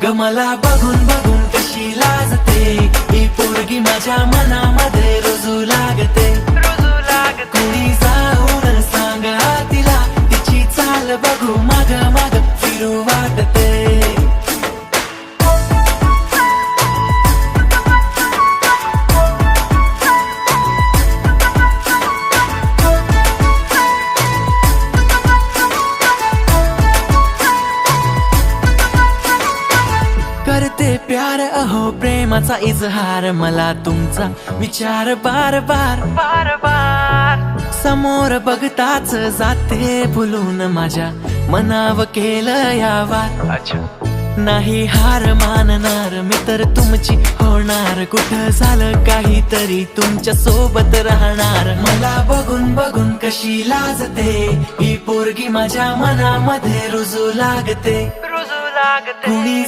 ग मला बघून बघून कशी लाजते, ही पोरगी माझ्या मनामध्ये रुजू लागते. कोणी जाऊन सांगा तिला, तिची चाल बघू माग माग फिरू वाटते. करते प्यार अहो प्रेमाचा इजहार, मला तुमचा विचार बार बार बार बार. समोर बघताच जाते भुलून, माझ्या मनाव केलं या वार. नाही हार मानणार मी तर तुमची होणार, कुठं झालं काहीतरी तुमच्या सोबत राहणार. मला बघून बघून कशी लाजते, ही पोरगी माझ्या मनामध्ये रुजू लागते. कुणी